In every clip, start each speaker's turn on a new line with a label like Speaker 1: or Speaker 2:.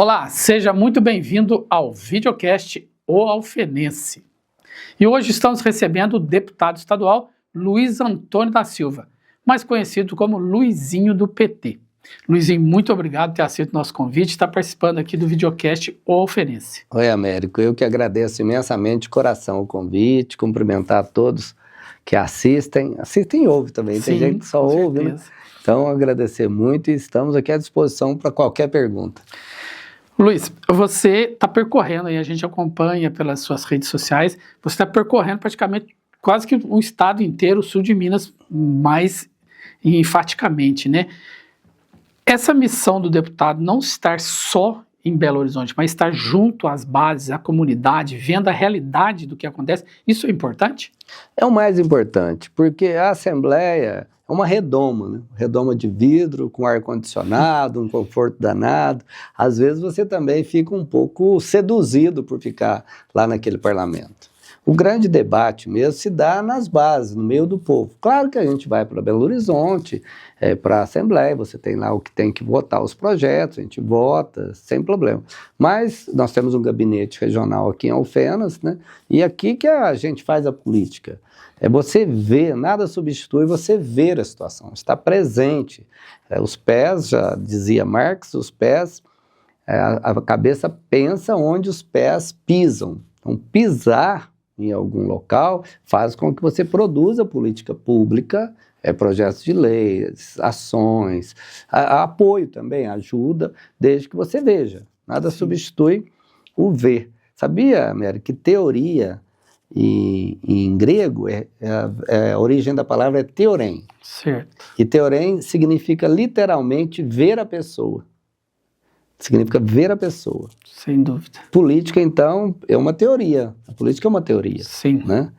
Speaker 1: Olá, seja muito bem-vindo ao videocast O Alfenense. E hoje estamos recebendo o deputado estadual Luiz Antônio da Silva, mais conhecido como Luizinho do PT. Luizinho, muito obrigado por ter aceito o nosso convite e estar participando aqui do videocast O Alfenense.
Speaker 2: Oi, Américo, eu que agradeço imensamente de coração o convite, cumprimentar a todos que assistem e ouvem também, tem gente que só ouve, né? Então agradecer muito e estamos aqui à disposição para qualquer pergunta.
Speaker 1: Luiz, você está percorrendo, e a gente acompanha pelas suas redes sociais, você está percorrendo praticamente quase que o estado inteiro, o sul de Minas, mais enfaticamente, né? Essa missão do deputado não estar só em Belo Horizonte, mas estar junto às bases, à comunidade, vendo a realidade do que acontece, isso é importante?
Speaker 2: É o mais importante, porque a Assembleia é uma redoma, né? Redoma de vidro, com ar-condicionado, um conforto danado. Às vezes você também fica um pouco seduzido por ficar lá naquele parlamento. O grande debate mesmo se dá nas bases, no meio do povo. Claro que a gente vai para Belo Horizonte, para a Assembleia, você tem lá o que tem que votar os projetos, a gente vota, sem problema. Mas nós temos um gabinete regional aqui em Alfenas, né? E aqui que a gente faz a política. É você ver, nada substitui você ver a situação, estar presente. Os pés, já dizia Marx, os pés, a cabeça pensa onde os pés pisam. Então, pisar em algum local faz com que você produza política pública, projetos de leis, ações, apoio também, ajuda, desde que você veja. Nada substitui o ver. Sabia, Américo, que teoria em grego, a origem da palavra é teorem.
Speaker 1: Certo.
Speaker 2: E teorem significa literalmente ver a pessoa. Significa ver a pessoa.
Speaker 1: Sem dúvida.
Speaker 2: Política, então, é uma teoria. A política é uma teoria.
Speaker 1: Sim.
Speaker 2: Né?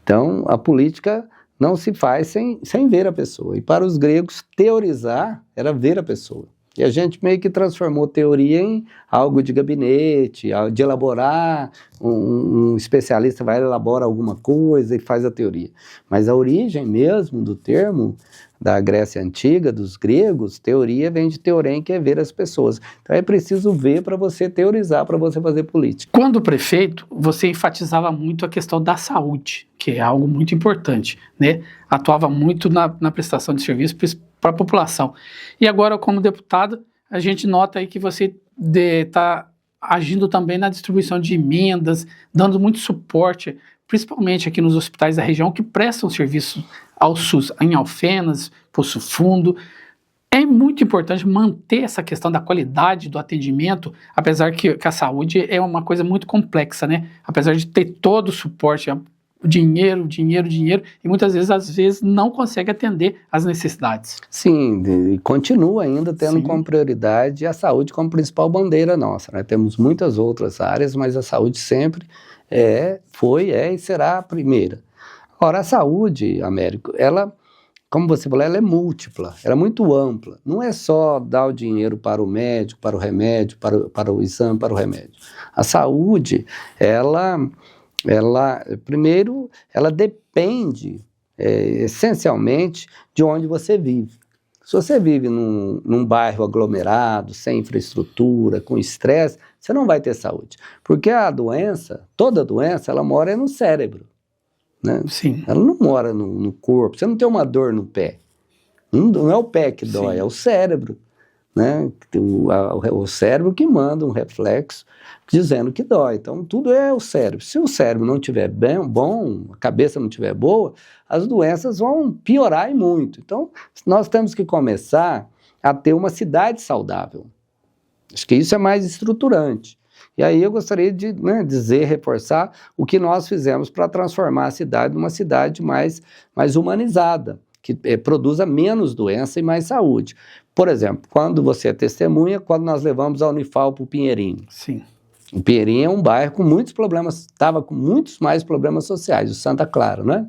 Speaker 2: Então, a política não se faz sem ver a pessoa. E para os gregos, teorizar era ver a pessoa. E a gente meio que transformou teoria em algo de gabinete, de elaborar, um especialista vai elaborar alguma coisa e faz a teoria. Mas a origem mesmo do termo da Grécia Antiga, dos gregos, teoria vem de teorem, que é ver as pessoas. Então é preciso ver para você teorizar, para você fazer política.
Speaker 1: Quando prefeito, você enfatizava muito a questão da saúde, que é algo muito importante, né? Atuava muito na prestação de serviço para a população. E agora, como deputado, a gente nota aí que você está agindo também na distribuição de emendas, dando muito suporte, principalmente aqui nos hospitais da região, que prestam serviço ao SUS, em Alfenas, Poço Fundo. É muito importante manter essa questão da qualidade do atendimento, apesar que a saúde é uma coisa muito complexa, né? Apesar de ter todo o suporte, dinheiro, e muitas vezes não consegue atender às necessidades.
Speaker 2: Sim, e continua ainda tendo como prioridade a saúde como principal bandeira nossa, né? Temos muitas outras áreas, mas a saúde sempre foi e será a primeira. Agora, a saúde, Américo, ela, como você falou, ela é múltipla, ela é muito ampla. Não é só dar o dinheiro para o médico, para o remédio, para o exame, para o remédio. A saúde, primeiro, ela depende essencialmente de onde você vive. Se você vive num bairro aglomerado, sem infraestrutura, com estresse, você não vai ter saúde. Porque a doença, toda doença, ela mora no cérebro. Né?
Speaker 1: Sim.
Speaker 2: Ela não mora no corpo, você não tem uma dor no pé. Não é o pé que dói, é o cérebro. Né? O cérebro que manda um reflexo dizendo que dói. Então, tudo é o cérebro. Se o cérebro não estiver bom, a cabeça não estiver boa, as doenças vão piorar e muito. Então, nós temos que começar a ter uma cidade saudável. Acho que isso é mais estruturante. E aí eu gostaria de reforçar o que nós fizemos para transformar a cidade numa cidade mais humanizada, que produza menos doença e mais saúde. Por exemplo, quando você é testemunha, quando nós levamos a Unifal para o Pinheirinho.
Speaker 1: Sim.
Speaker 2: O Pinheirinho é um bairro com muitos problemas, estava com muitos mais problemas sociais, o Santa Clara, né?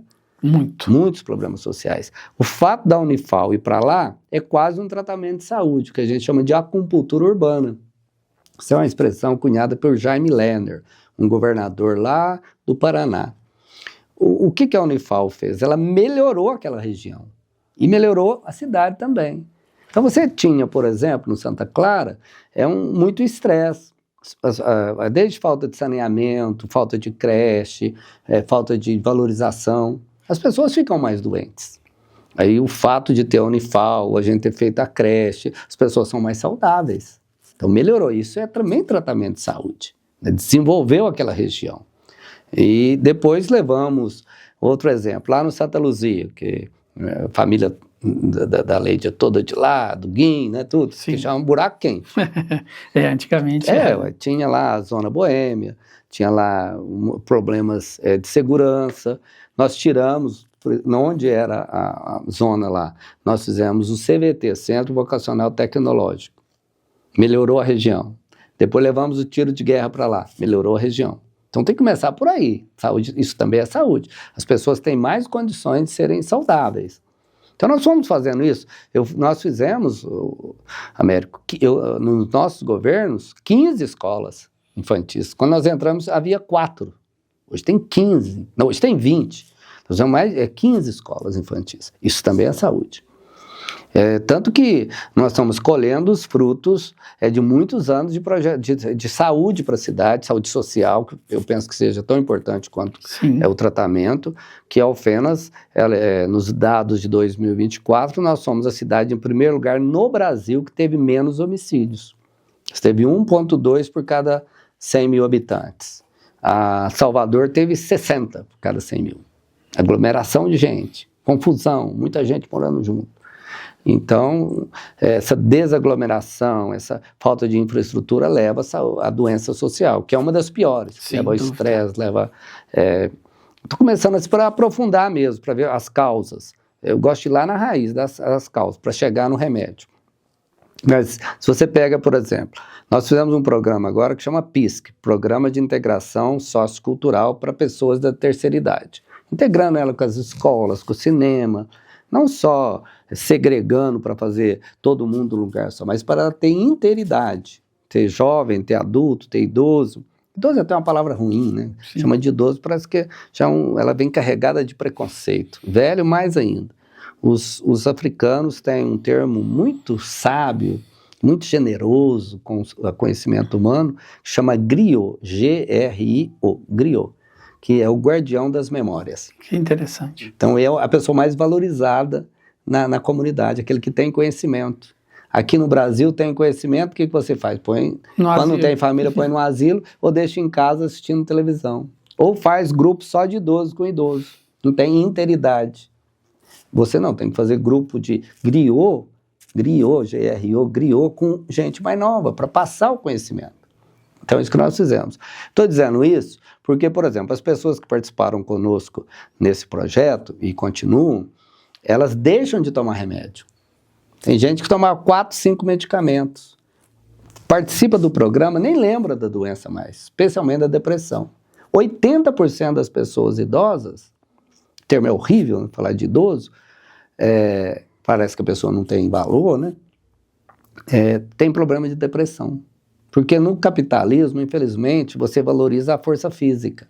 Speaker 2: Muitos problemas sociais. O fato da Unifal ir para lá é quase um tratamento de saúde, que a gente chama de acupuntura urbana. Isso é uma expressão cunhada por Jaime Lerner, um governador lá do Paraná. O que a Unifal fez? Ela melhorou aquela região e melhorou a cidade também. Então você tinha, por exemplo, no Santa Clara, muito estresse, desde falta de saneamento, falta de creche, falta de valorização. As pessoas ficam mais doentes. Aí o fato de ter a Unifal, a gente ter feito a creche, as pessoas são mais saudáveis. Então melhorou. Isso é também tratamento de saúde, né? Desenvolveu aquela região. E depois levamos outro exemplo, lá no Santa Luzia, que a família da Leide é toda de lá, do Guim, né, tudo,
Speaker 1: Sim.
Speaker 2: que chama buraco quente.
Speaker 1: Antigamente
Speaker 2: tinha lá a zona boêmia, tinha lá problemas de segurança. Nós tiramos, onde era a zona lá, nós fizemos o CVT, Centro Vocacional Tecnológico, melhorou a região. Depois levamos o tiro de guerra para lá, melhorou a região. Então tem que começar por aí. Saúde, isso também é saúde. As pessoas têm mais condições de serem saudáveis. Então nós fomos fazendo isso. Nós fizemos, Américo, nos nossos governos, 15 escolas infantis. Quando nós entramos, havia 4. Hoje tem 15. Não, hoje tem 20. Nós temos 15 escolas infantis. Isso também é saúde. Tanto que nós estamos colhendo os frutos de muitos anos de projeto de saúde para a cidade, saúde social, que eu penso que seja tão importante quanto o tratamento, que a Alfenas, nos dados de 2024, nós somos a cidade em primeiro lugar no Brasil que teve menos homicídios. Teve 1,2 por cada 100 mil habitantes. A Salvador teve 60 por cada 100 mil. Aglomeração de gente, confusão, muita gente morando junto. Então, essa desaglomeração, essa falta de infraestrutura leva a doença social, que é uma das piores. Leva ao estresse, leva... Estou começando a aprofundar mesmo, para ver as causas. Eu gosto de ir lá na raiz das causas, para chegar no remédio. Mas, se você pega, por exemplo, nós fizemos um programa agora que chama PISC, Programa de Integração Sociocultural para Pessoas da Terceira Idade. Integrando ela com as escolas, com o cinema, não só segregando para fazer todo mundo num lugar só, mas para ter integridade, ter jovem, ter adulto, ter idoso. Idoso é até uma palavra ruim, né? Sim. Chama de idoso, parece que ela vem carregada de preconceito. Velho, mais ainda. Os africanos têm um termo muito sábio, muito generoso com o conhecimento humano, que chama griot, G-R-I-O, griot, que é o guardião das memórias.
Speaker 1: Que interessante.
Speaker 2: Então, é a pessoa mais valorizada na comunidade, aquele que tem conhecimento. Aqui no Brasil, tem conhecimento, o que você faz? Quando não tem família, põe no asilo, ou deixa em casa assistindo televisão. Ou faz grupo só de idoso com idoso. Não tem integridade. Você não, tem que fazer grupo de griot, G-R-O, griot, com gente mais nova, para passar o conhecimento. Então, é isso que nós fizemos. Estou dizendo isso porque, por exemplo, as pessoas que participaram conosco nesse projeto e continuam, elas deixam de tomar remédio. Tem gente que toma 4, 5 medicamentos. Participa do programa, nem lembra da doença mais, especialmente da depressão. 80% das pessoas idosas, o termo é horrível, né, falar de idoso, parece que a pessoa não tem valor, né? Tem problema de depressão. Porque no capitalismo, infelizmente, você valoriza a força física.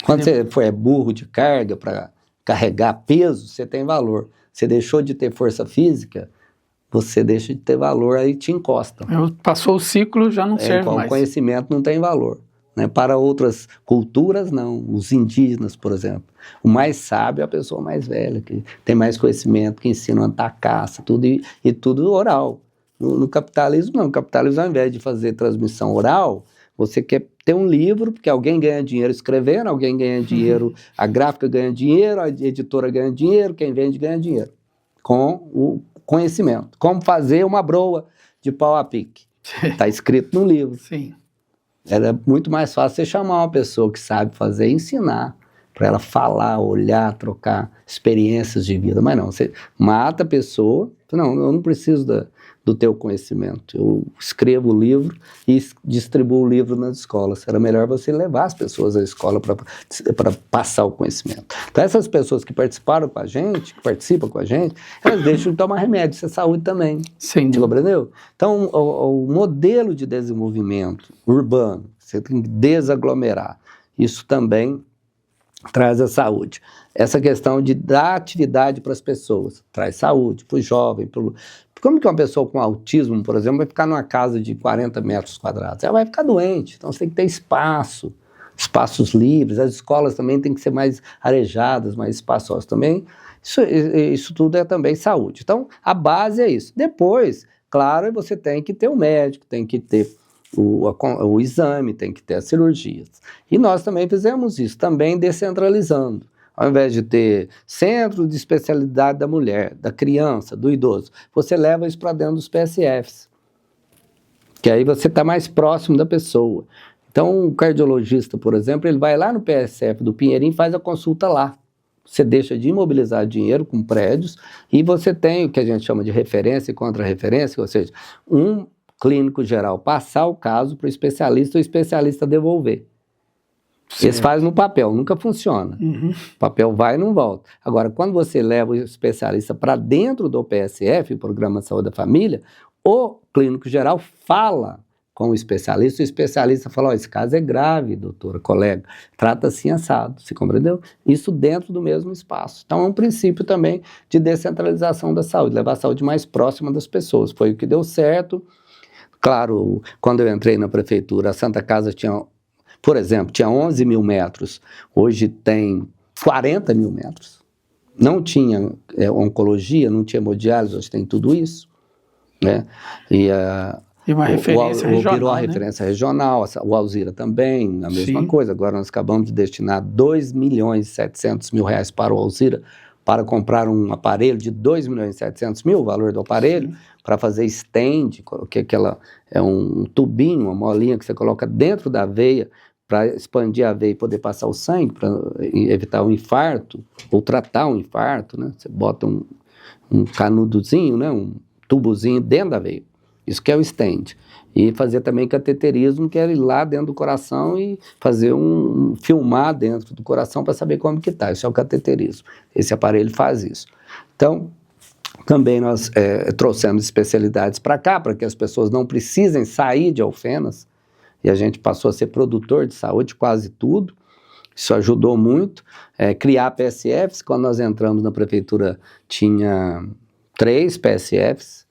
Speaker 2: Quando você é burro de carga para carregar peso, você tem valor. Você deixou de ter força física, você deixa de ter valor, aí te encosta.
Speaker 1: Passou o ciclo, já não serve mais.
Speaker 2: O conhecimento não tem valor. Né? Para outras culturas, não. Os indígenas, por exemplo. O mais sábio é a pessoa mais velha, que tem mais conhecimento, que ensina a andar caça, tudo, e tudo oral. No capitalismo, não. No capitalismo, ao invés de fazer transmissão oral, você quer ter um livro, porque alguém ganha dinheiro escrevendo, alguém ganha dinheiro, a gráfica ganha dinheiro, a editora ganha dinheiro, quem vende ganha dinheiro. Com o conhecimento. Como fazer uma broa de pau a pique. Está escrito no livro.
Speaker 1: Sim.
Speaker 2: Era muito mais fácil você chamar uma pessoa que sabe fazer e ensinar, para ela falar, olhar, trocar experiências de vida. Mas não, você mata a pessoa, não, eu não preciso do teu conhecimento. Eu escrevo o livro e distribuo o livro nas escolas. Era melhor você levar as pessoas à escola para passar o conhecimento. Então, essas pessoas que participaram com a gente, que participam com a gente, elas deixam de tomar remédio. Isso é saúde também.
Speaker 1: Sim.
Speaker 2: Compreendeu? Então, o modelo de desenvolvimento urbano, você tem que desaglomerar. Isso também traz a saúde. Essa questão de dar atividade para as pessoas, traz saúde para o jovem. Como que uma pessoa com autismo, por exemplo, vai ficar numa casa de 40 metros quadrados? Ela vai ficar doente, então você tem que ter espaço, espaços livres. As escolas também têm que ser mais arejadas, mais espaçosas também. Isso tudo é também saúde. Então, a base é isso. Depois, claro, você tem que ter o médico, tem que ter o exame, tem que ter as cirurgias. E nós também fizemos isso, também descentralizando. Ao invés de ter centro de especialidade da mulher, da criança, do idoso, você leva isso para dentro dos PSFs, que aí você está mais próximo da pessoa. Então, o cardiologista, por exemplo, ele vai lá no PSF do Pinheirinho e faz a consulta lá. Você deixa de imobilizar dinheiro com prédios e você tem o que a gente chama de referência e contra-referência, ou seja, um clínico geral passar o caso para o especialista e o especialista devolver. Certo. Eles fazem no papel, nunca funciona. O papel vai e não volta. Agora, quando você leva o especialista para dentro do PSF, o Programa de Saúde da Família, o clínico geral fala com o especialista fala, esse caso é grave, doutora, colega, trata assim assado, você compreendeu? Isso dentro do mesmo espaço. Então é um princípio também de descentralização da saúde, levar a saúde mais próxima das pessoas. Foi o que deu certo. Claro, quando eu entrei na prefeitura, a Santa Casa tinha, por exemplo, tinha 11 mil metros, hoje tem 40 mil metros. Não tinha oncologia, não tinha hemodiálise, hoje tem tudo isso, né?
Speaker 1: E uma referência regional,
Speaker 2: virou a referência regional, o Alzira também, a mesma coisa. Agora nós acabamos de destinar 2.700.000 para o Alzira, para comprar um aparelho de 2.700.000, o valor do aparelho, para fazer stand, que é um tubinho, uma molinha que você coloca dentro da veia, para expandir a veia e poder passar o sangue, para evitar um infarto, ou tratar um infarto, né? Você bota um canudozinho, né? Um tubozinho dentro da veia. Isso que é o stent. E fazer também cateterismo, que é ir lá dentro do coração e fazer filmar dentro do coração para saber como que está. Isso é o cateterismo. Esse aparelho faz isso. Então, também nós trouxemos especialidades para cá, para que as pessoas não precisem sair de Alfenas, e a gente passou a ser produtor de saúde, quase tudo. Isso ajudou muito. Criar PSFs, quando nós entramos na prefeitura, tinha 3 PSFs,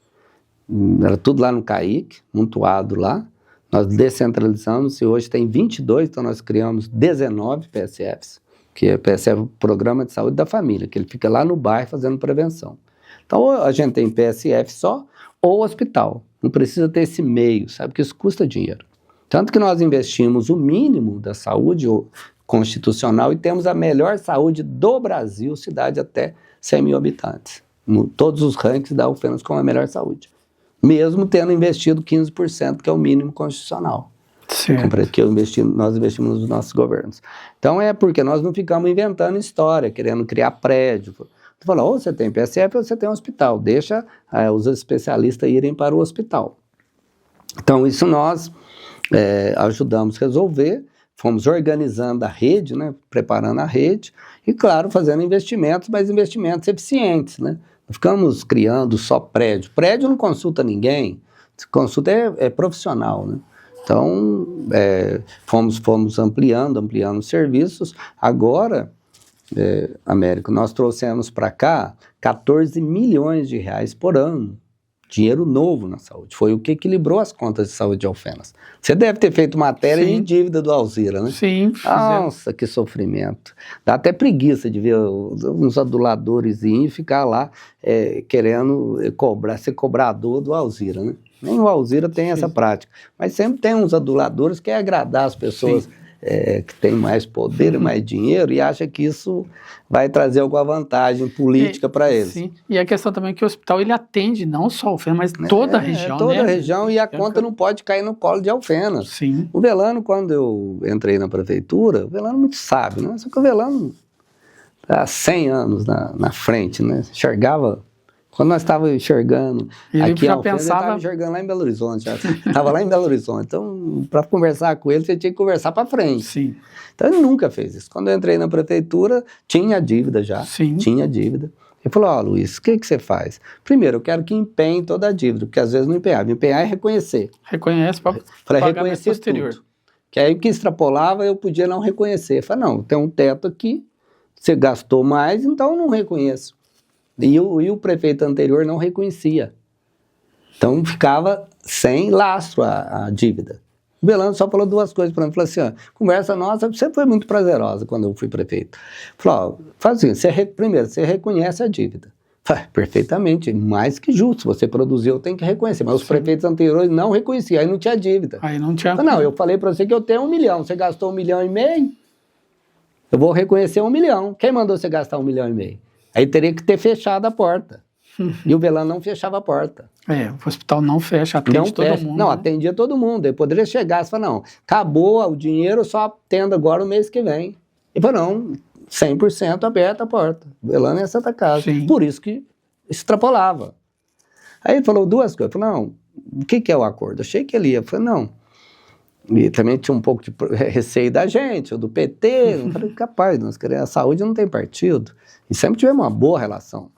Speaker 2: era tudo lá no CAIC, montuado lá. Nós descentralizamos e hoje tem 22, então nós criamos 19 PSFs, que é o PSF, o Programa de Saúde da Família, que ele fica lá no bairro fazendo prevenção. Então, ou a gente tem PSF só, ou hospital. Não precisa ter esse meio, sabe? Porque isso custa dinheiro. Tanto que nós investimos o mínimo da saúde constitucional e temos a melhor saúde do Brasil, cidade até 100 mil habitantes. Todos os rankings da Alfenas com a melhor saúde. Mesmo tendo investido 15%, que é o mínimo constitucional.
Speaker 1: Certo.
Speaker 2: Que nós investimos nos nossos governos. Então é porque nós não ficamos inventando história, querendo criar prédio. Tu fala, ou você tem PSF ou você tem um hospital, deixa os especialistas irem para o hospital. Então isso nós ajudamos a resolver, fomos organizando a rede, né, preparando a rede e, claro, fazendo investimentos, mas investimentos eficientes, né? Não ficamos criando só prédio. Prédio não consulta ninguém, consulta é profissional, né? Então, fomos ampliando os serviços. Agora, Américo, nós trouxemos para cá 14 milhões de reais por ano. Dinheiro novo na saúde. Foi o que equilibrou as contas de saúde de Alfenas. Você deve ter feito matéria de dívida do Alzira, né?
Speaker 1: Sim.
Speaker 2: Nossa, que sofrimento. Dá até preguiça de ver uns aduladores e ficar lá querendo ser cobrador do Alzira, né? Nem o Alzira tem essa prática. Mas sempre tem uns aduladores que querem agradar as pessoas que têm mais poder e mais dinheiro e acham que isso vai trazer alguma vantagem política para eles.
Speaker 1: Sim, e a questão também é que o hospital ele atende não só Alfenas, mas toda a região,
Speaker 2: toda
Speaker 1: né?
Speaker 2: a região, e a conta não pode cair no colo de Alfenas.
Speaker 1: Sim.
Speaker 2: O Velano, quando eu entrei na prefeitura, o Velano muito sábio, né? Só que o Velano há 100 anos na frente, né? Enxergava. Quando nós estávamos enxergando aqui em Alfenas, ele estava enxergando lá em Belo Horizonte. Estava lá em Belo Horizonte. Então, para conversar com ele, você tinha que conversar para frente.
Speaker 1: Sim.
Speaker 2: Então, ele nunca fez isso. Quando eu entrei na prefeitura, tinha dívida já.
Speaker 1: Sim.
Speaker 2: Tinha dívida. Ele falou, Luiz, o que você faz? Primeiro, eu quero que empenhe toda a dívida, porque às vezes não empenhava. Empenhar é reconhecer.
Speaker 1: Reconhece para
Speaker 2: reconhecer posterior. Tudo. Que aí o que extrapolava eu podia não reconhecer. Eu falei, não, tem um teto aqui, você gastou mais, então eu não reconheço. E o prefeito anterior não reconhecia. Então ficava sem lastro a dívida. O Belano só falou duas coisas para mim. Falou assim, ó, conversa nossa sempre foi muito prazerosa quando eu fui prefeito. Falou, ó, faz assim, primeiro, você reconhece a dívida. Falei, perfeitamente, mais que justo, você produziu, tem que reconhecer. Mas os prefeitos anteriores não reconheciam, aí não tinha dívida.
Speaker 1: Aí não tinha...
Speaker 2: Não, eu falei para você que eu tenho 1 milhão, você gastou 1,5 milhão, eu vou reconhecer 1 milhão. Quem mandou você gastar 1,5 milhão? Aí teria que ter fechado a porta. E o Belano não fechava a porta.
Speaker 1: O hospital não fecha, atende todo mundo.
Speaker 2: Não,
Speaker 1: né?
Speaker 2: atendia todo mundo. Ele poderia chegar e falar, não, acabou o dinheiro, só atendo agora o mês que vem. Ele falou, não, 100% aberta a porta. O Belano é Santa Casa.
Speaker 1: Sim.
Speaker 2: Por isso que extrapolava. Aí ele falou duas coisas. Ele falou, não, o que é o acordo? Eu achei que ele ia. Eu falei, não. E também tinha um pouco de receio da gente, ou do PT. Eu falei, capaz, nós queremos, a saúde não tem partido. E sempre tivemos uma boa relação.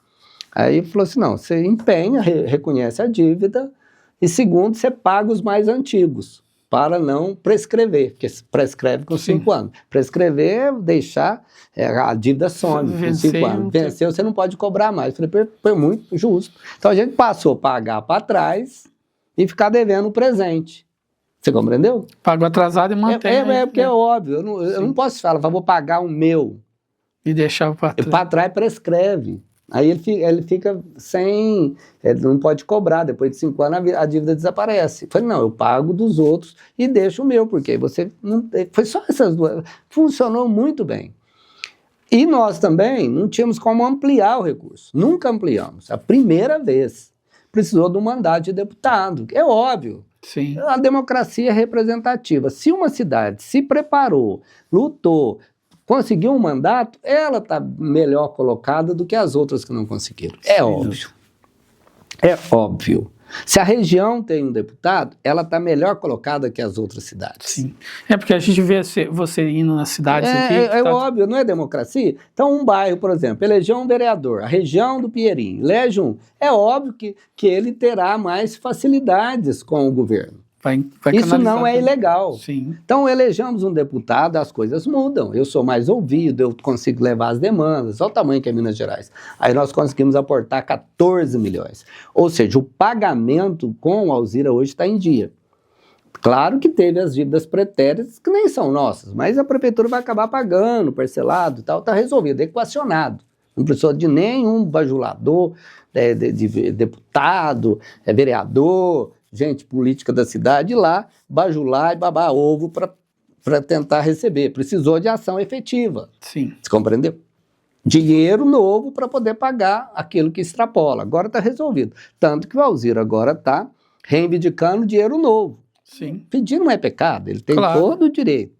Speaker 2: Aí ele falou assim, não, você empenha, reconhece a dívida, e segundo, você paga os mais antigos, para não prescrever, porque prescreve com 5 anos. Prescrever é deixar, a dívida some com 5 anos. Venceu, você não pode cobrar mais. Eu falei, foi muito justo. Então a gente passou a pagar para trás e ficar devendo o presente. Você compreendeu?
Speaker 1: Pago atrasado e mantém.
Speaker 2: Porque é óbvio, eu não posso falar, vou pagar o meu.
Speaker 1: E deixar para trás.
Speaker 2: Para trás prescreve. Aí ele fica sem, ele não pode cobrar, depois de 5 anos a dívida desaparece. Eu falei, não, eu pago dos outros e deixo o meu, porque você não, foi só essas duas, funcionou muito bem. E nós também não tínhamos como ampliar o recurso, nunca ampliamos, a primeira vez precisou de um mandato de deputado, é óbvio.
Speaker 1: Sim.
Speaker 2: A democracia é representativa, se uma cidade se preparou, lutou, conseguiu um mandato, ela está melhor colocada do que as outras que não conseguiram. É óbvio. É óbvio. Se a região tem um deputado, ela está melhor colocada que as outras cidades.
Speaker 1: Sim. É porque a gente vê você indo nas cidades aqui...
Speaker 2: Óbvio, não é democracia? Então um bairro, por exemplo, elegeu um vereador, a região do Pinheirinho, elege um, é óbvio que ele terá mais facilidades com o governo. Isso não é ilegal.
Speaker 1: Sim.
Speaker 2: Então, elegemos um deputado, as coisas mudam. Eu sou mais ouvido, eu consigo levar as demandas. Olha o tamanho que é Minas Gerais. Aí nós conseguimos aportar 14 milhões. Ou seja, o pagamento com o Alzira hoje está em dia. Claro que teve as dívidas pretéritas, que nem são nossas, mas a prefeitura vai acabar pagando, parcelado e tal, está resolvido, equacionado. Não precisou de nenhum bajulador, de deputado, vereador, gente política da cidade lá, bajular e babar ovo para tentar receber. Precisou de ação efetiva.
Speaker 1: Sim.
Speaker 2: Você compreendeu? Dinheiro novo para poder pagar aquilo que extrapola. Agora está resolvido. Tanto que o Alzira agora está reivindicando dinheiro novo.
Speaker 1: Sim.
Speaker 2: Pedir não é pecado, ele tem todo o direito.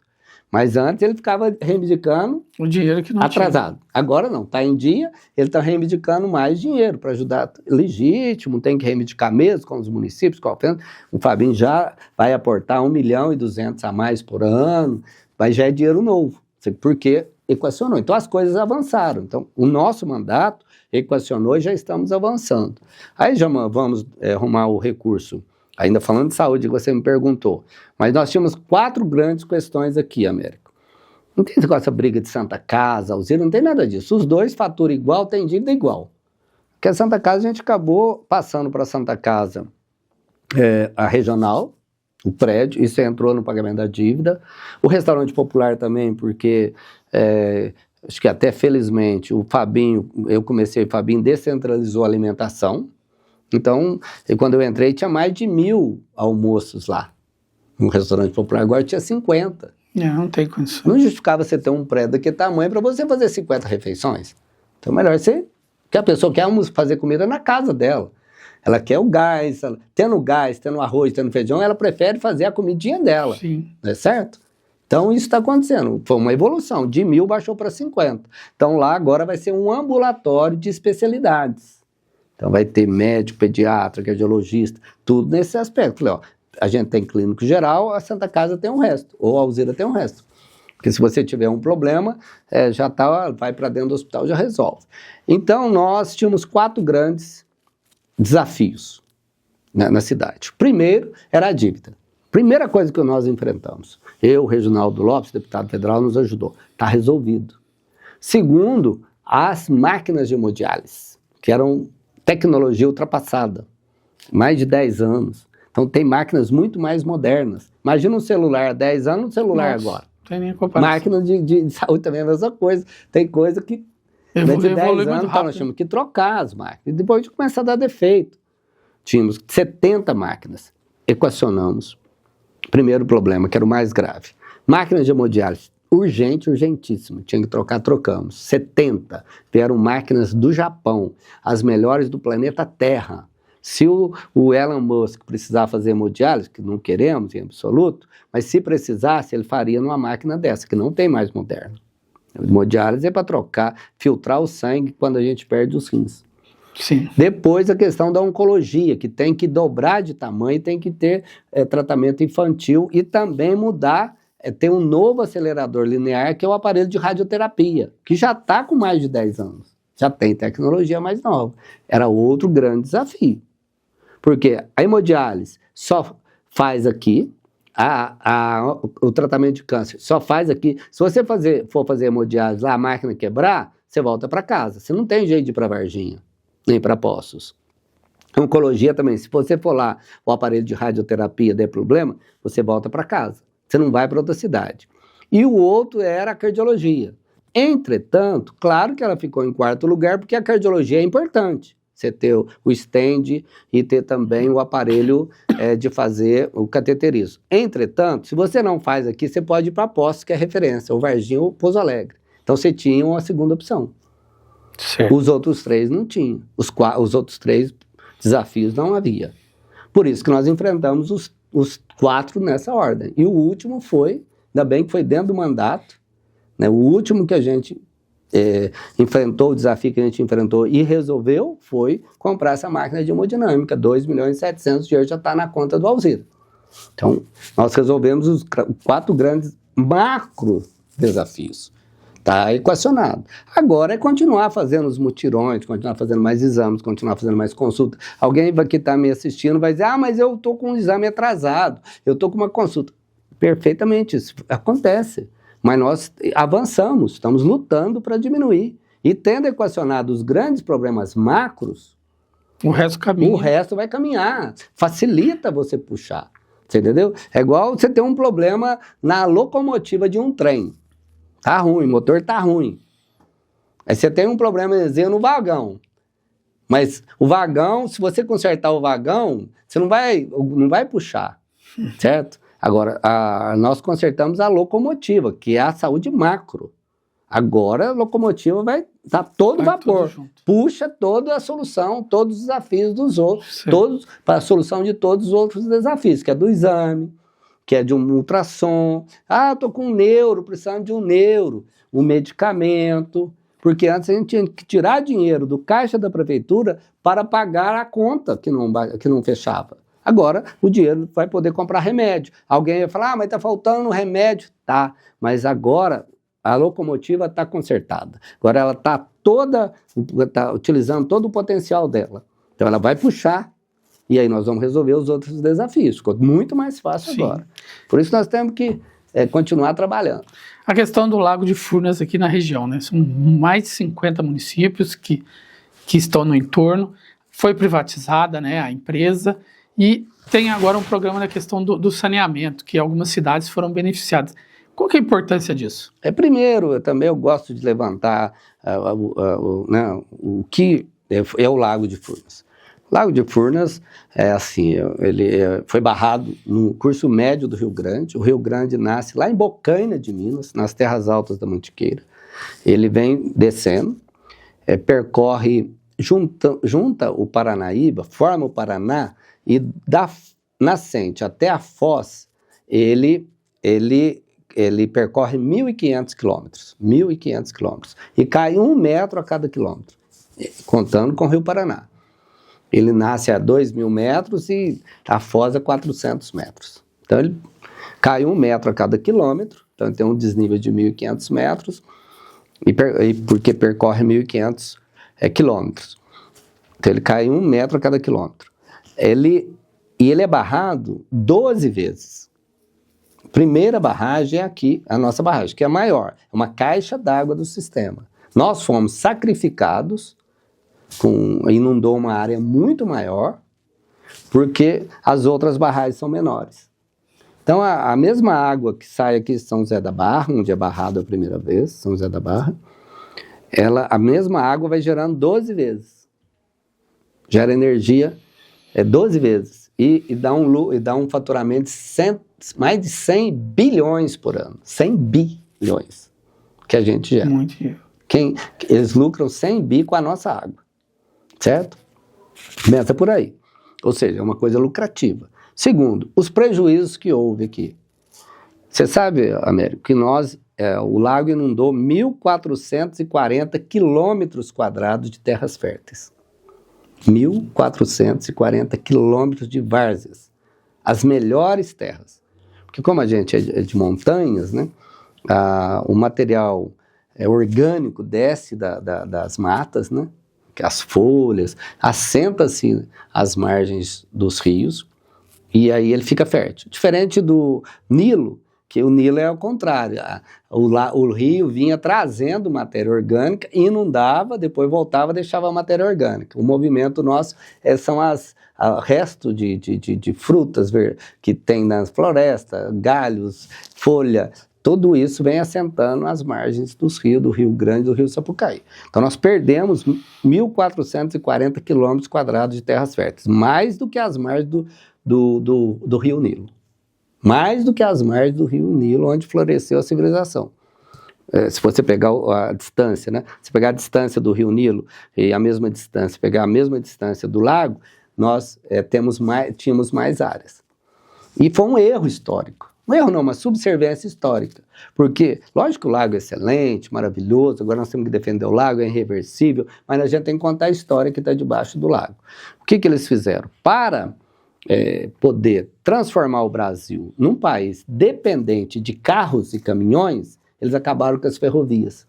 Speaker 2: Mas antes ele ficava reivindicando
Speaker 1: o dinheiro que não
Speaker 2: atrasado.
Speaker 1: tinha.
Speaker 2: Agora não, está em dia, ele está reivindicando mais dinheiro para ajudar. Legítimo, tem que reivindicar mesmo com os municípios, com a ofensa. O Fabinho já vai aportar 1,2 milhão a mais por ano, mas já é dinheiro novo, porque equacionou. Então as coisas avançaram. Então o nosso mandato equacionou e já estamos avançando. Aí já vamos arrumar o recurso. Ainda falando de saúde, que você me perguntou. Mas nós tínhamos 4 grandes questões aqui, Américo. Não tem essa briga de Santa Casa, Alzira, não tem nada disso. Os dois faturam igual, tem dívida igual. Porque a Santa Casa, a gente acabou passando para a Santa Casa a regional, o prédio, isso entrou no pagamento da dívida. O restaurante popular também, porque acho que até felizmente o Fabinho descentralizou a alimentação. Então, quando eu entrei, tinha mais de 1.000 almoços lá, no restaurante popular. Agora tinha 50.
Speaker 1: Não tem condição.
Speaker 2: Não justificava você ter um prédio daquele tamanho para você fazer 50 refeições. Então, melhor que a pessoa quer fazer comida na casa dela. Ela quer o gás, tendo arroz, tendo feijão, ela prefere fazer a comidinha dela.
Speaker 1: Sim.
Speaker 2: Não é certo? Então, isso está acontecendo. Foi uma evolução. De 1.000 baixou para 50. Então, lá agora vai ser um ambulatório de especialidades. Então vai ter médico, pediatra, cardiologista, tudo nesse aspecto. Falei, ó, a gente tem clínico geral, a Santa Casa tem um resto, ou a Alzira tem um resto. Porque se você tiver um problema, vai para dentro do hospital, já resolve. Então nós tínhamos 4 grandes desafios na cidade. O primeiro era a dívida. Primeira coisa que nós enfrentamos, eu, Reginaldo Lopes, deputado federal, nos ajudou. Está resolvido. Segundo, as máquinas de hemodiálise, que eram tecnologia ultrapassada, mais de 10 anos. Então tem máquinas muito mais modernas. Imagina um celular há 10 anos, um celular agora.
Speaker 1: Não tem nem comparação.
Speaker 2: Máquina de saúde também é a mesma coisa. Tem coisa que de 10 anos, então nós tínhamos que trocar as máquinas. E depois de começar a dar defeito. Tínhamos 70 máquinas. Equacionamos. Primeiro problema, que era o mais grave. Máquinas de hemodiálise, urgente, urgentíssimo. Tinha que trocar, trocamos. 70 vieram máquinas do Japão, as melhores do planeta Terra. Se o Elon Musk precisar fazer hemodiálise, que não queremos em absoluto, mas se precisasse, ele faria numa máquina dessa, que não tem mais moderna. Hemodiálise é para trocar, filtrar o sangue quando a gente perde os rins.
Speaker 1: Sim.
Speaker 2: Depois a questão da oncologia, que tem que dobrar de tamanho, tem que ter tratamento infantil e também mudar, ter um novo acelerador linear, que é o aparelho de radioterapia, que já está com mais de 10 anos. Já tem tecnologia mais nova. Era outro grande desafio. Porque a hemodiálise só faz aqui, o tratamento de câncer só faz aqui. Se você for fazer hemodiálise lá, a máquina quebrar, você volta para casa. Você não tem jeito de ir para Varginha, nem para Poços. Oncologia também, se você for lá, o aparelho de radioterapia der problema, você volta para casa. Você não vai para outra cidade. E o outro era a cardiologia. Entretanto, claro que ela ficou em quarto lugar, porque a cardiologia é importante. Você ter o stand e ter também o aparelho de fazer o cateterismo. Entretanto, se você não faz aqui, você pode ir para Poços, que é referência, o Varginha ou Pouso Alegre. Então você tinha uma segunda opção.
Speaker 1: Certo.
Speaker 2: Os outros 3 não tinham. Os outros 3 desafios não havia. Por isso que nós enfrentamos os 4 nessa ordem. E o último foi, ainda bem que foi dentro do mandato, né, o último que a gente enfrentou, o desafio que a gente enfrentou e resolveu foi comprar essa máquina de hemodinâmica. 2.700.000 dinheiro já está na conta do Alzira. Então, nós resolvemos os 4 grandes macro desafios. Está equacionado. Agora é continuar fazendo os mutirões, continuar fazendo mais exames, continuar fazendo mais consultas. Alguém que está me assistindo vai dizer, mas eu estou com um exame atrasado, eu estou com uma consulta. Perfeitamente, isso acontece. Mas nós avançamos, estamos lutando para diminuir. E tendo equacionado os grandes problemas macros,
Speaker 1: o resto caminha.
Speaker 2: O resto vai caminhar. Facilita você puxar. Você entendeu? É igual você ter um problema na locomotiva de um trem. Tá ruim, o motor tá ruim. Aí você tem um problemazinho no vagão. Mas o vagão, se você consertar o vagão, você não vai puxar, certo? Agora, nós consertamos a locomotiva, que é a saúde macro. Agora a locomotiva vai estar todo vapor. Puxa toda a solução, todos os desafios dos outros, para a solução de todos os outros desafios, que é do exame, que é de um ultrassom. Estou com um neuro, precisando de um neuro, um medicamento. Porque antes a gente tinha que tirar dinheiro do caixa da prefeitura para pagar a conta que não fechava. Agora, o dinheiro vai poder comprar remédio. Alguém vai falar, mas está faltando remédio. Tá, mas agora a locomotiva está consertada. Agora ela está utilizando todo o potencial dela. Então ela vai puxar, e aí nós vamos resolver os outros desafios. Ficou muito mais fácil agora. Por isso nós temos que continuar trabalhando.
Speaker 1: A questão do Lago de Furnas aqui na região, né? São mais de 50 municípios que estão no entorno. Foi privatizada, né, a empresa. E tem agora um programa na questão do saneamento, que algumas cidades foram beneficiadas. Qual que é a importância disso?
Speaker 2: Primeiro, eu gosto de levantar o que é o Lago de Furnas. O Lago de Furnas ele foi barrado no curso médio do Rio Grande. O Rio Grande nasce lá em Bocaina de Minas, nas terras altas da Mantiqueira. Ele vem descendo, percorre, junta o Paranaíba, forma o Paraná, e da nascente até a foz, ele percorre 1.500 quilômetros. 1.500 quilômetros. E cai 1 metro a cada quilômetro, contando com o Rio Paraná. Ele nasce a 2.000 metros e a foz a 400 metros. Então ele cai 1 metro a cada quilômetro, então ele tem um desnível de 1.500 metros, porque percorre 1.500 quilômetros. Então ele cai 1 metro a cada quilômetro. Ele é barrado 12 vezes. primeira barragem é aqui, a nossa barragem, que é a maior, é uma caixa d'água do sistema. Nós fomos sacrificados, inundou uma área muito maior, porque as outras barragens são menores. Então, a mesma água que sai aqui de São José da Barra, onde é barrado a primeira vez, São José da Barra, a mesma água vai gerando 12 vezes. Gera energia 12 vezes. E dá um faturamento de mais de 100 bilhões por ano. 100 bilhões que a gente gera.
Speaker 1: Muito dinheiro.
Speaker 2: Eles lucram 100 bi com a nossa água. Certo? Começa por aí. Ou seja, é uma coisa lucrativa. Segundo, os prejuízos que houve aqui. Você sabe, Américo, que o lago inundou 1.440 quilômetros quadrados de terras férteis. 1.440 quilômetros de várzeas. As melhores terras. Porque como a gente é de montanhas, né, o material orgânico desce das matas, né, as folhas, assenta-se às margens dos rios, e aí ele fica fértil. Diferente do Nilo, que o Nilo é ao contrário. O rio vinha trazendo matéria orgânica, inundava, depois voltava, deixava a matéria orgânica. O movimento nosso são resto de frutas que tem na floresta, galhos, folha, tudo isso vem assentando às margens dos rios, do Rio Grande e do Rio Sapucaí. Então nós perdemos 1.440 quilômetros quadrados de terras férteis, mais do que as margens do Rio Nilo. Mais do que as margens do Rio Nilo, onde floresceu a civilização. Se você pegar a distância, né? Se pegar a distância do Rio Nilo e a mesma distância, pegar a mesma distância do lago, nós tínhamos mais áreas. E foi um erro histórico. Um erro não, uma subserviência histórica. Porque, lógico que o lago é excelente, maravilhoso, agora nós temos que defender o lago, é irreversível, mas a gente tem que contar a história que está debaixo do lago. O que eles fizeram? Para poder transformar o Brasil num país dependente de carros e caminhões, eles acabaram com as ferrovias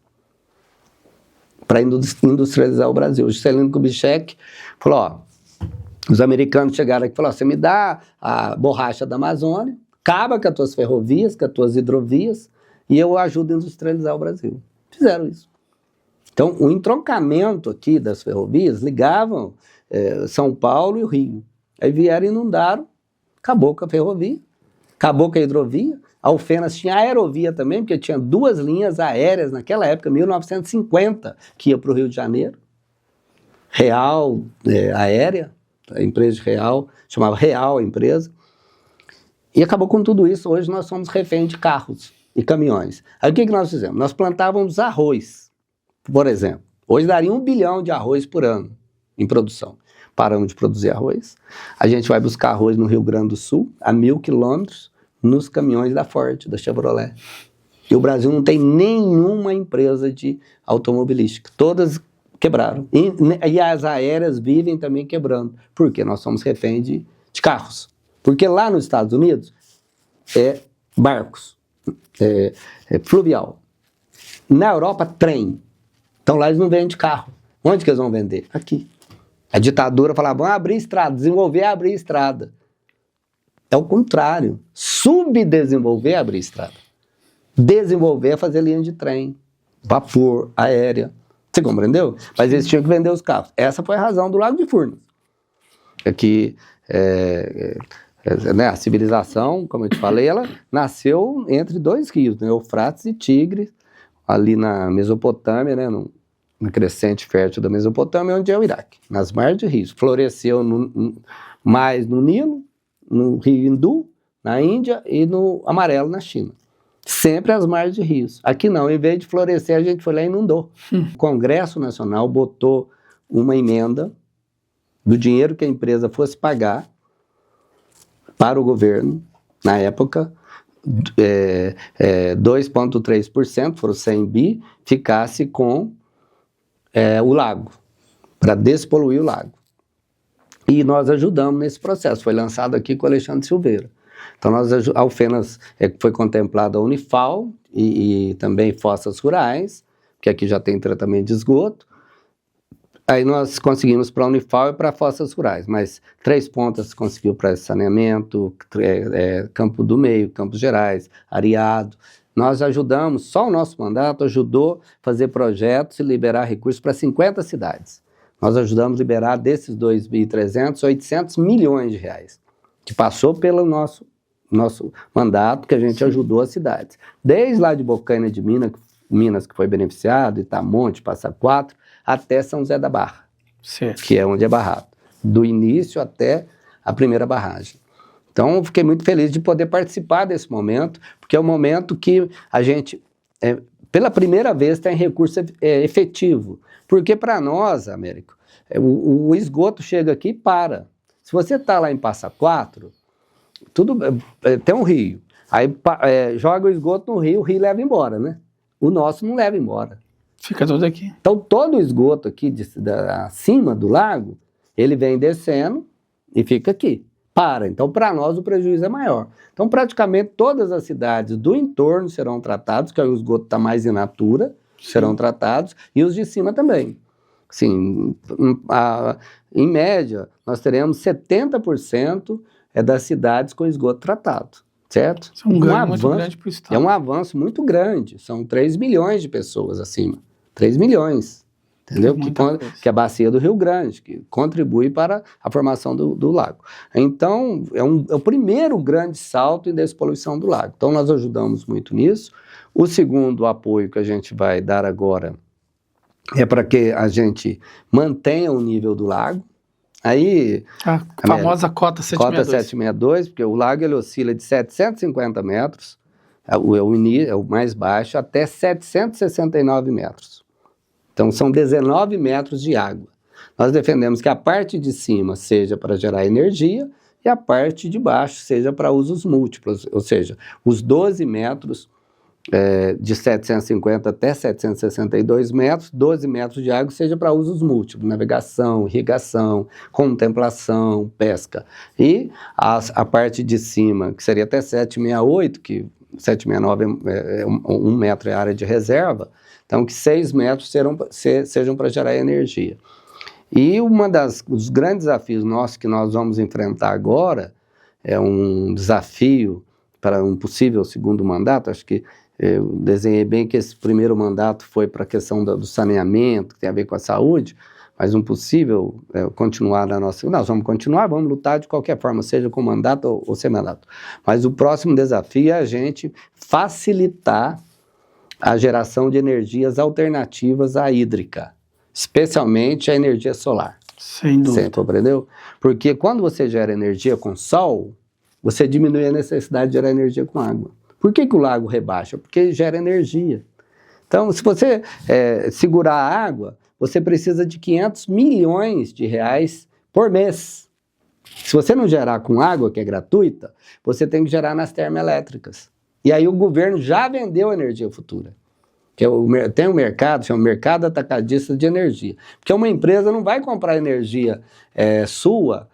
Speaker 2: para industrializar o Brasil. O Juscelino Kubitschek falou, os americanos chegaram aqui e falaram, você me dá a borracha da Amazônia, acaba com as tuas ferrovias, com as tuas hidrovias, e eu ajudo a industrializar o Brasil. Fizeram isso. Então, o entroncamento aqui das ferrovias ligavam São Paulo e o Rio. Aí vieram e inundaram, acabou com a ferrovia, acabou com a hidrovia. A Alfenas tinha aerovia também, porque tinha 2 linhas aéreas naquela época, 1950, que ia para o Rio de Janeiro. Real Aérea, a empresa de Real, chamava Real a empresa. E acabou com tudo isso. Hoje nós somos reféns de carros e caminhões. Aí o que nós fizemos? Nós plantávamos arroz, por exemplo. Hoje daria 1 bilhão de arroz por ano em produção. Paramos de produzir arroz. A gente vai buscar arroz no Rio Grande do Sul, a 1.000 quilômetros, nos caminhões da Ford, da Chevrolet. E o Brasil não tem nenhuma empresa de automobilística. Todas quebraram. E as aéreas vivem também quebrando. Por quê? Nós somos reféns de carros. Porque lá nos Estados Unidos é barcos, fluvial. Na Europa, trem. Então lá eles não vendem carro. Onde que eles vão vender? Aqui. A ditadura falava, vamos abrir estrada, desenvolver é abrir estrada. É o contrário. Subdesenvolver é abrir estrada. Desenvolver é fazer linha de trem, vapor, aérea. Você compreendeu? Mas eles tinham que vender os carros. Essa foi a razão do Lago de Furnas. A civilização, como eu te falei, ela nasceu entre 2 rios, né, Eufrates e Tigre, ali na Mesopotâmia, né, na crescente fértil da Mesopotâmia, onde é o Iraque, nas margens de rios. Floresceu mais no Nilo, no Rio Hindu, na Índia, e no Amarelo, na China. Sempre às margens de rios. Aqui não, em vez de florescer, a gente foi lá e inundou. O Congresso Nacional botou uma emenda do dinheiro que a empresa fosse pagar para o governo, na época, 2,3%, foram 100 bi, ficasse com o lago, para despoluir o lago. E nós ajudamos nesse processo, foi lançado aqui com o Alexandre Silveira. Então, a Alfenas foi contemplada a Unifal e também fossas rurais, que aqui já tem tratamento de esgoto. Aí nós conseguimos para a Unifal e para Fossas Rurais, mas Três Pontas conseguiu para saneamento, Campo do Meio, Campos Gerais, Areado. Nós ajudamos, só o nosso mandato ajudou a fazer projetos e liberar recursos para 50 cidades. Nós ajudamos a liberar desses 2.300, 800 milhões de reais, que passou pelo nosso mandato, que a gente ajudou as cidades. Desde lá de Bocaina de Minas, que foi beneficiado, Itamonte, Passa Quatro, até São José da Barra,
Speaker 1: certo,
Speaker 2: que é onde é barrado, do início até a primeira barragem. Então, eu fiquei muito feliz de poder participar desse momento, porque é o momento que a gente, pela primeira vez, tem recurso efetivo. Porque para nós, Américo, o esgoto chega aqui e para. Se você está lá em Passa Quatro, tem um rio, aí joga o esgoto no rio, o rio leva embora, né? O nosso não leva embora.
Speaker 1: Fica tudo aqui.
Speaker 2: Então, todo o esgoto aqui acima do lago, ele vem descendo e fica aqui. Para. Então, para nós, o prejuízo é maior. Então, praticamente todas as cidades do entorno serão tratadas, que aí o esgoto está mais in natura, serão tratados, e os de cima também. Assim, em média, nós teremos 70% das cidades com esgoto tratado, certo?
Speaker 1: Isso é um ganho muito grande para o Estado.
Speaker 2: É um avanço muito grande, são 3 milhões de pessoas acima, 3 milhões, entendeu? Que é a bacia do Rio Grande, que contribui para a formação do lago. Então, é o primeiro grande salto em despoluição do lago. Então, nós ajudamos muito nisso. O segundo apoio que a gente vai dar agora é para que a gente mantenha o nível do lago. Aí,
Speaker 1: a famosa cota 762.
Speaker 2: Cota 762, porque o lago ele oscila de 750 metros, é o mais baixo, até 769 metros. Então, são 19 metros de água. Nós defendemos que a parte de cima seja para gerar energia e a parte de baixo seja para usos múltiplos, ou seja, os 12 metros de 750 até 762 metros, 12 metros de água seja para usos múltiplos, navegação, irrigação, contemplação, pesca. E a parte de cima, que seria até 768, que 769 1 metro é a área de reserva, então que 6 metros sejam para gerar energia. E dos grandes desafios nossos que nós vamos enfrentar agora, é um desafio para um possível segundo mandato, acho que eu desenhei bem que esse primeiro mandato foi para a questão do saneamento, que tem a ver com a saúde, mas um possível continuar na nossa... Nós vamos continuar, vamos lutar de qualquer forma, seja com mandato ou sem mandato. Mas o próximo desafio é a gente facilitar a geração de energias alternativas à hídrica, especialmente a energia solar.
Speaker 1: Sem dúvida.
Speaker 2: Você compreendeu? Porque quando você gera energia com sol, você diminui a necessidade de gerar energia com água. Por que o lago rebaixa? Porque gera energia. Então, se você segurar a água, você precisa de 500 milhões de reais por mês. Se você não gerar com água, que é gratuita, você tem que gerar nas termoelétricas. E aí o governo já vendeu energia futura. Tem um mercado, chama Mercado Atacadista de Energia. Porque uma empresa não vai comprar energia sua,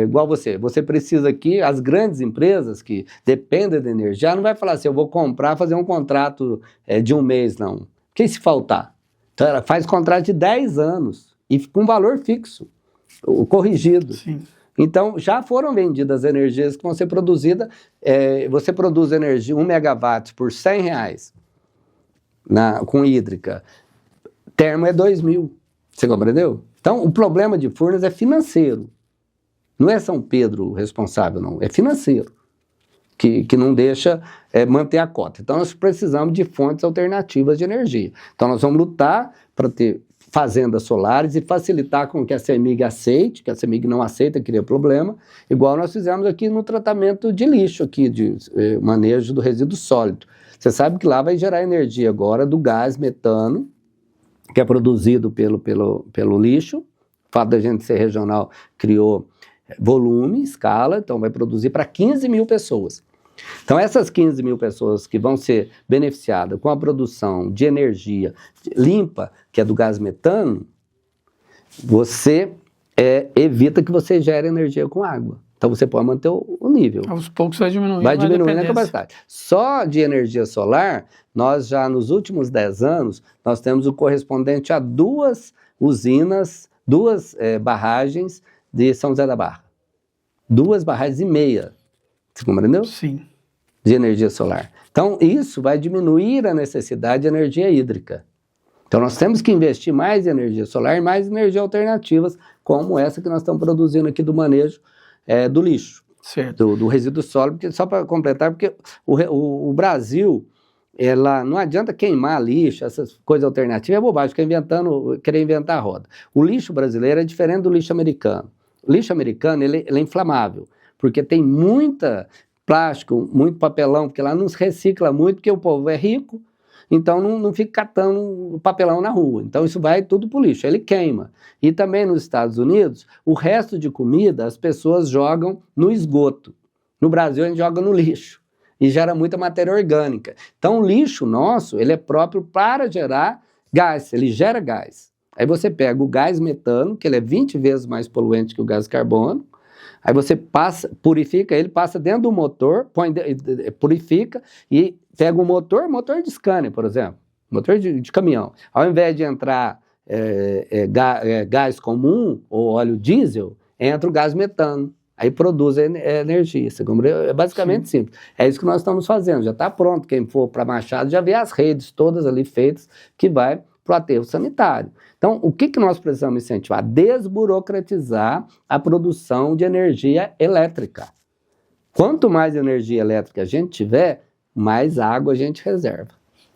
Speaker 2: igual você precisa aqui, as grandes empresas que dependem da energia, não vai falar assim, eu vou comprar, fazer um contrato de um mês, não. Porque se faltar? Então ela faz contrato de 10 anos, e com valor fixo, corrigido.
Speaker 1: Sim.
Speaker 2: Então, já foram vendidas energias que vão ser produzidas, você produz energia, 1 megawatt por R$100 com hídrica, termo é 2.000, você compreendeu? Então, o problema de Furnas é financeiro. Não é São Pedro responsável, não. É financeiro, que não deixa manter a cota. Então, nós precisamos de fontes alternativas de energia. Então, nós vamos lutar para ter fazendas solares e facilitar com que a CEMIG aceite, que a CEMIG não aceita, cria problema, igual nós fizemos aqui no tratamento de lixo, aqui, de manejo do resíduo sólido. Você sabe que lá vai gerar energia agora do gás metano, que é produzido pelo lixo. O fato da gente ser regional criou volume, escala, então vai produzir para 15 mil pessoas. Então essas 15 mil pessoas que vão ser beneficiadas com a produção de energia limpa, que é do gás metano, você evita que você gere energia com água. Então você pode manter o nível.
Speaker 1: Aos poucos vai diminuindo.
Speaker 2: Vai diminuindo a capacidade. Só de energia solar, nós já nos últimos 10 anos, nós temos o correspondente a 2 usinas, 2 barragens de São José da Barra. 2 barragens e meia. Você compreendeu?
Speaker 1: Sim.
Speaker 2: De energia solar. Então, isso vai diminuir a necessidade de energia hídrica. Então, nós temos que investir mais em energia solar e mais em energia alternativas, como essa que nós estamos produzindo aqui do manejo do lixo, do resíduo sólido. Porque, só para completar, porque o Brasil, não adianta queimar lixo, essas coisas alternativas, é bobagem, querer inventar a roda. O lixo brasileiro é diferente do lixo americano. O lixo americano ele é inflamável, porque tem muita plástico, muito papelão, porque lá não se recicla muito, porque o povo é rico, então não fica catando papelão na rua. Então isso vai tudo para o lixo, ele queima. E também nos Estados Unidos, o resto de comida as pessoas jogam no esgoto. No Brasil a gente joga no lixo e gera muita matéria orgânica. Então o lixo nosso, ele é próprio para gerar gás, ele gera gás. Aí você pega o gás metano, que ele é 20 vezes mais poluente que o gás carbono, aí você purifica ele, passa dentro do motor, purifica e pega o motor de Scania, por exemplo, motor de caminhão. Ao invés de entrar gás comum ou óleo diesel, entra o gás metano. Aí produz energia. É basicamente simples. É isso que nós estamos fazendo. Já está pronto. Quem for para Machado já vê as redes todas ali feitas que vai para o aterro sanitário. Então, o que nós precisamos incentivar? Desburocratizar a produção de energia elétrica. Quanto mais energia elétrica a gente tiver, mais água a gente reserva.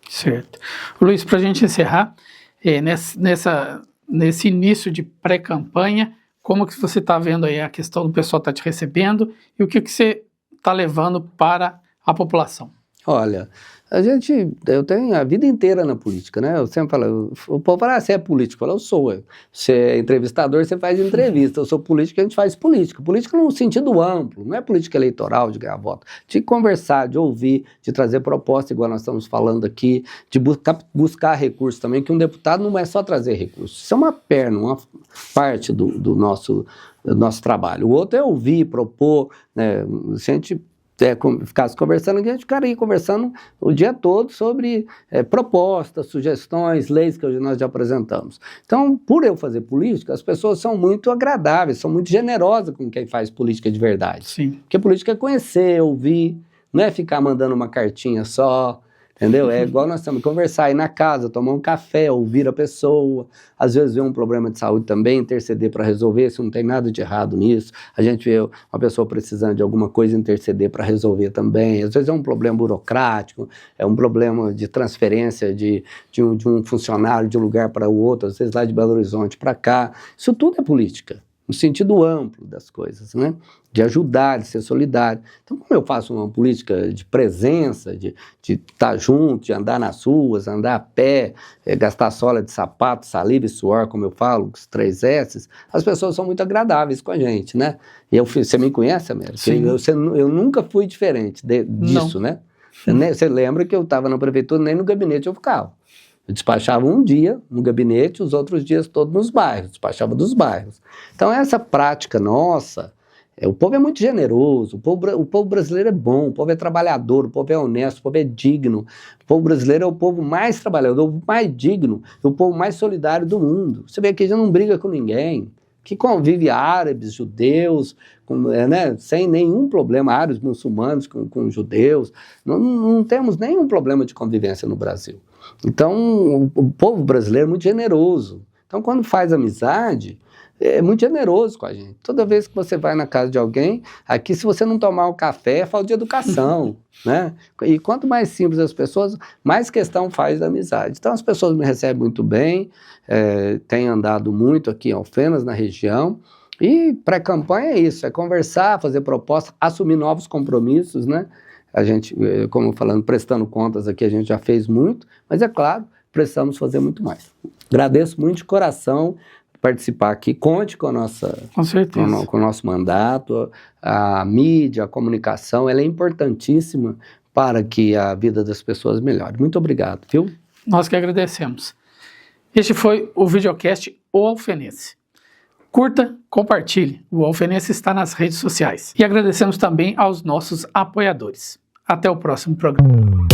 Speaker 1: Certo. Luiz, para a gente encerrar, nesse início de pré-campanha, como que você está vendo aí a questão do pessoal estar te recebendo e o que você está levando para a população?
Speaker 2: Olha, eu tenho a vida inteira na política, né? Eu sempre falo, o povo fala, você é político? Eu falo, eu sou. Você é entrevistador, você faz entrevista. Eu sou político, a gente faz política. Política no sentido amplo, não é política eleitoral de ganhar voto. De conversar, de ouvir, de trazer proposta, igual nós estamos falando aqui, de buscar recursos também, que um deputado não é só trazer recursos. Isso é uma perna, uma parte do nosso trabalho. O outro é ouvir, propor, né? A gente ficasse conversando, a gente ficaria conversando o dia todo sobre propostas, sugestões, leis que nós já apresentamos. Então, por eu fazer política, as pessoas são muito agradáveis, são muito generosas com quem faz política de verdade.
Speaker 1: Sim.
Speaker 2: Porque política é conhecer, ouvir, não é ficar mandando uma cartinha só, entendeu? É igual nós estamos conversar, ir na casa, tomar um café, ouvir a pessoa, às vezes ver um problema de saúde também, interceder para resolver, se não tem nada de errado nisso. A gente vê uma pessoa precisando de alguma coisa, interceder para resolver também. Às vezes é um problema burocrático, é um problema de transferência de um funcionário de um lugar para o outro, às vezes lá de Belo Horizonte para cá. Isso tudo é política, no sentido amplo das coisas, né? De ajudar, de ser solidário. Então, como eu faço uma política de presença, de estar junto, de andar nas ruas, andar a pé, gastar sola de sapato, saliva e suor, como eu falo, os 3 S's, as pessoas são muito agradáveis com a gente, né? E você me conhece, América? Eu nunca fui diferente disso, né? Você lembra que eu estava na prefeitura, nem no gabinete eu ficava. Eu despachava um dia no gabinete, os outros dias todos nos bairros, despachava dos bairros. Então essa prática nossa, o povo é muito generoso, o povo brasileiro é bom, o povo é trabalhador, o povo é honesto, o povo é digno. O povo brasileiro é o povo mais trabalhador, o mais digno, o povo mais solidário do mundo. Você vê que já não briga com ninguém, que convive árabes, judeus, sem nenhum problema, árabes, muçulmanos com judeus. Não temos nenhum problema de convivência no Brasil. Então, o povo brasileiro é muito generoso. Então, quando faz amizade, é muito generoso com a gente. Toda vez que você vai na casa de alguém, aqui se você não tomar um café, é falta de educação, né? E quanto mais simples as pessoas, mais questão faz da amizade. Então, as pessoas me recebem muito bem, têm andado muito aqui em Alfenas, na região, e pré-campanha é isso, é conversar, fazer propostas, assumir novos compromissos, né? A gente, como falando, prestando contas aqui, a gente já fez muito, mas é claro, precisamos fazer muito mais. Agradeço muito de coração participar aqui, conte com
Speaker 1: Com certeza.
Speaker 2: Com o nosso mandato, a mídia, a comunicação, ela é importantíssima para que a vida das pessoas melhore. Muito obrigado, viu?
Speaker 1: Nós que agradecemos. Este foi o videocast O Alfenense. Curta, compartilhe. O Alfenense está nas redes sociais. E agradecemos também aos nossos apoiadores. Até o próximo programa.